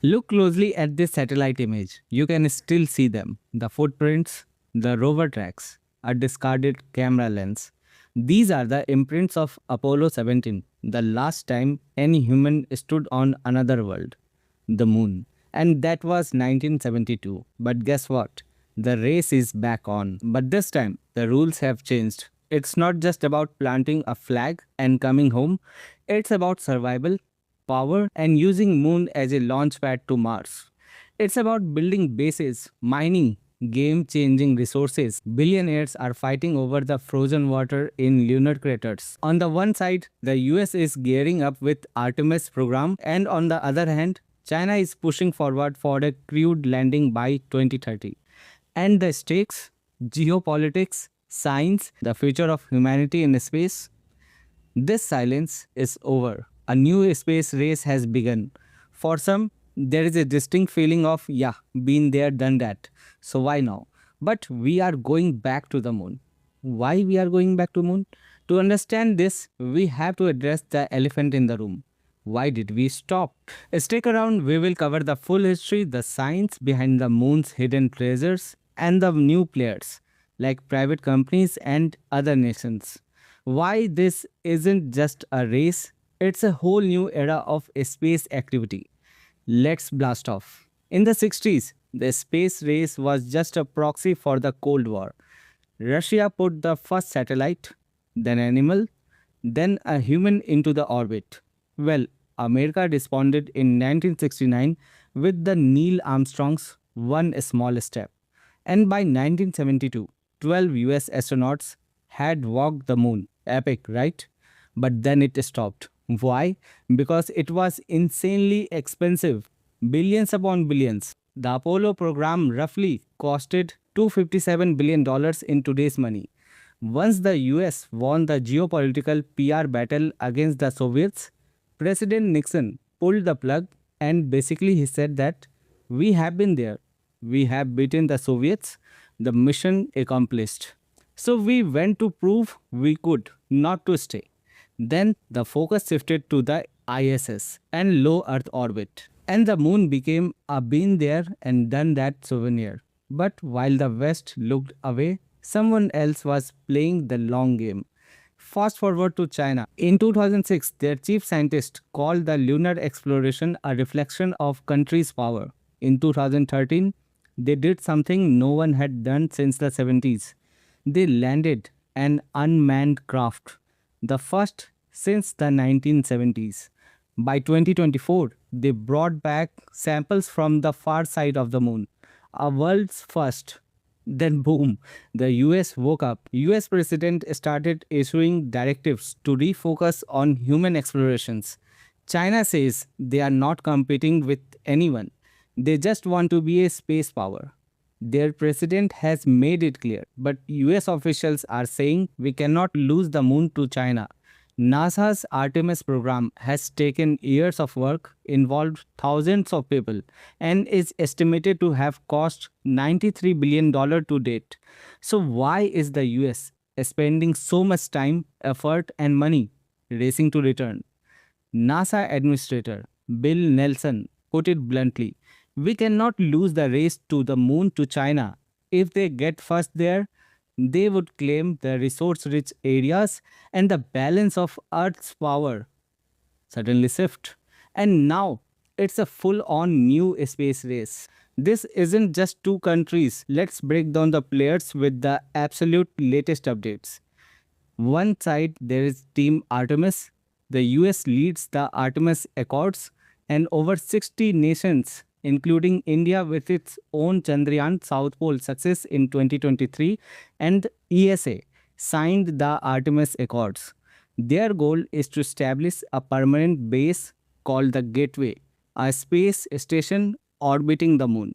Look closely at this satellite image. You can still see them. The footprints, the rover tracks, a discarded camera lens. These are the imprints of Apollo 17, the last time any human stood on another world, the moon. And that was 1972. But guess what? The race is back on. But this time, the rules have changed. It's not just about planting a flag and coming home. It's about survival, power, and using moon as a launch pad to Mars. It's about building bases, mining, game-changing resources. Billionaires are fighting over the frozen water in lunar craters. On the one side, the US is gearing up with Artemis program, and on the other hand, China is pushing forward for a crewed landing by 2030. And the stakes, geopolitics, science, the future of humanity in space. This silence is over. A new space race has begun. For some, there is a distinct feeling of, yeah, been there, done that. So why now? But we are going back to the moon. Why we are going back to moon? To understand this, we have to address the elephant in the room. Why did we stop? Stick around, we will cover the full history, the science behind the moon's hidden treasures, and the new players like private companies and other nations. Why this isn't just a race, it's a whole new era of space activity. Let's blast off. In the 60s, the space race was just a proxy for the Cold War. Russia put the first satellite, then animal, then a human into the orbit. Well, America responded in 1969 with the Neil Armstrong's One Small Step. And by 1972, 12 US astronauts had walked the moon. Epic, right? But then it stopped. Why? Because it was insanely expensive. Billions upon billions. The Apollo program roughly costed $257 billion in today's money. Once the US won the geopolitical PR battle against the Soviets, President Nixon pulled the plug and basically he said that we have been there. We have beaten the Soviets. The mission accomplished. So we went to prove we could, not to stay. Then the focus shifted to the ISS and low Earth orbit. And the moon became a been there and done that souvenir. But while the West looked away, someone else was playing the long game. Fast forward to China. In 2006, their chief scientist called the lunar exploration a reflection of country's power. In 2013, they did something no one had done since the 70s. They landed an unmanned craft, the first since the 1970s. By 2024, they brought back samples from the far side of the moon, a world's first. Then boom, the US woke up. US president started issuing directives to refocus on human explorations. China says they are not competing with anyone. They just want to be a space power. Their president has made it clear, but US officials are saying we cannot lose the moon to China. NASA's Artemis program has taken years of work, involved thousands of people, and is estimated to have cost $93 billion to date. So why is the US spending so much time, effort, and money racing to return? NASA Administrator Bill Nelson put it bluntly, we cannot lose the race to the moon to China. If they get first there, they would claim the resource-rich areas and the balance of Earth's power suddenly shift. And now it's a full-on new space race. This isn't just two countries. Let's break down the players with the absolute latest updates. One side there is Team Artemis. The US leads the Artemis Accords and over 60 nations including India with its own Chandrayaan South Pole success in 2023 and ESA signed the Artemis Accords. Their goal is to establish a permanent base called the Gateway, a space station orbiting the moon.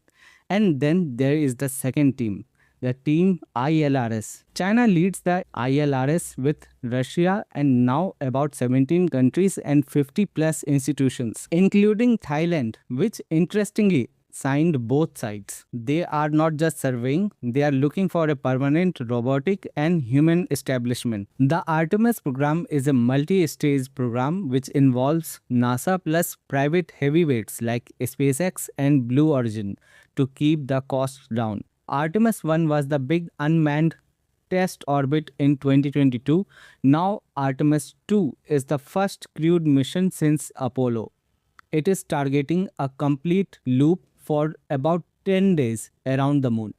And then there is the second team, the team ILRS. China leads the ILRS with Russia and now about 17 countries and 50 plus institutions, including Thailand, which interestingly signed both sides. They are not just surveying, they are looking for a permanent robotic and human establishment. The Artemis program is a multi-stage program which involves NASA plus private heavyweights like SpaceX and Blue Origin to keep the costs down. Artemis 1 was the big unmanned test orbit in 2022. Now Artemis 2 is the first crewed mission since Apollo. It is targeting a complete loop for about 10 days around the moon.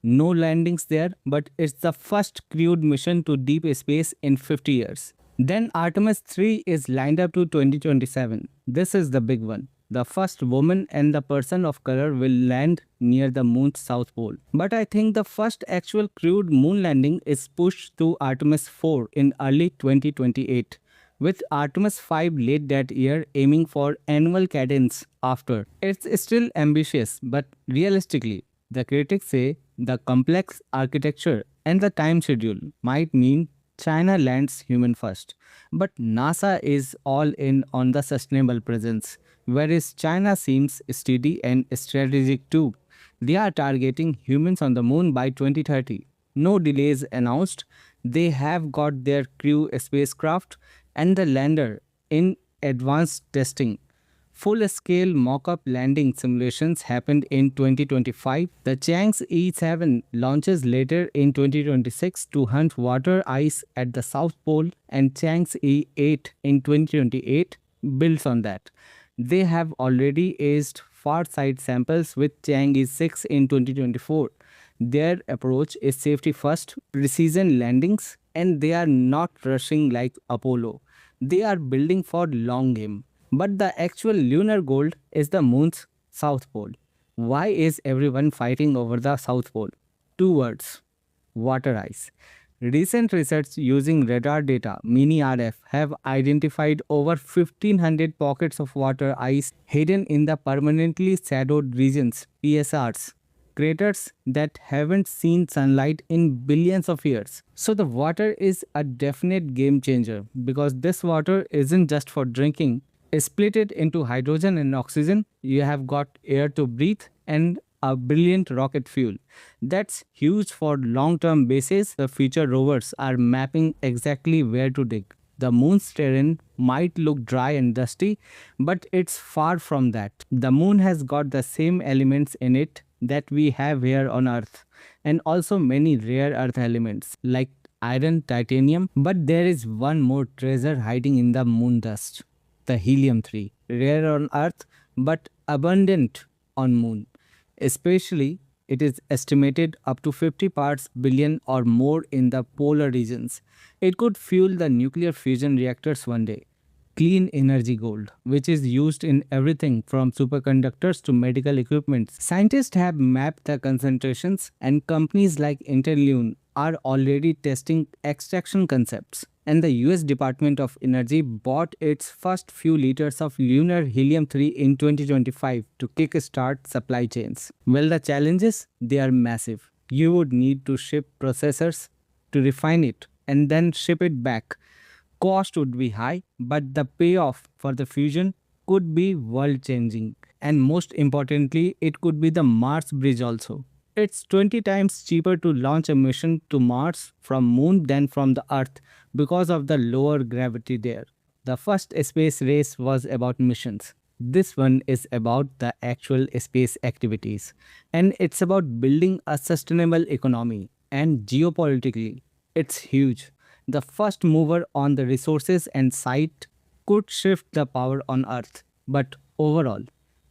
No landings there, but it's the first crewed mission to deep space in 50 years. Then Artemis 3 is lined up to 2027. This is the big one. The first woman and the person of color will land near the moon's south pole. But I think the first actual crewed moon landing is pushed to Artemis 4 in early 2028, with Artemis 5 late that year aiming for annual cadence after. It's still ambitious, but realistically, the critics say the complex architecture and the time schedule might mean China lands human first. But NASA is all in on the sustainable presence, whereas China seems steady and strategic too. They are targeting humans on the moon by 2030. No delays announced. They have got their crew spacecraft and the lander in advanced testing. Full-scale mock-up landing simulations happened in 2025. The Chang'e 7 launches later in 2026 to hunt water ice at the South Pole, and Chang'e 8 in 2028 builds on that. They have already aged far-side samples with Chang'e 6 in 2024. Their approach is safety first, precision landings, and they are not rushing like Apollo. They are building for long game. But the actual lunar gold is the moon's south pole. Why is everyone fighting over the south pole? Two words: water ice. Recent research using radar data, mini-RF, have identified over 1500 pockets of water ice hidden in the permanently shadowed regions, PSRs, craters that haven't seen sunlight in billions of years. So the water is a definite game changer because this water isn't just for drinking. Split it into hydrogen and oxygen, you have got air to breathe and a brilliant rocket fuel. That's huge for long-term bases. The future rovers are mapping exactly where to dig. The moon's terrain might look dry and dusty, but it's far from that. The moon has got the same elements in it that we have here on Earth, and also many rare Earth elements like iron, titanium. But there is one more treasure hiding in the moon dust: the helium-3, rare on Earth but abundant on moon. Especially, it is estimated up to 50 parts billion or more in the polar regions. It could fuel the nuclear fusion reactors one day. Clean energy gold, which is used in everything from superconductors to medical equipment. Scientists have mapped the concentrations, and companies like Interlune are already testing extraction concepts. And the US Department of Energy bought its first few liters of lunar helium-3 in 2025 to kickstart supply chains. Well, the challenges, they are massive. You would need to ship processors to refine it and then ship it back. Cost would be high, but the payoff for the fusion could be world-changing. And most importantly, it could be the Mars bridge also. It's 20 times cheaper to launch a mission to Mars from Moon than from the Earth because of the lower gravity there. The first space race was about missions. This one is about the actual space activities. And it's about building a sustainable economy. And geopolitically, it's huge. The first mover on the resources and site could shift the power on Earth. But overall,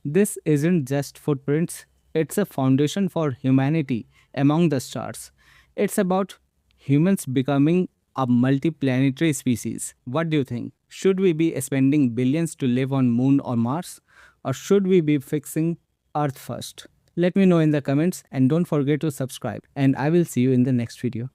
this isn't just footprints. It's a foundation for humanity among the stars. It's about humans becoming a multiplanetary species. What do you think? Should we be spending billions to live on Moon or Mars? Or should we be fixing Earth first? Let me know in the comments and don't forget to subscribe. And I will see you in the next video.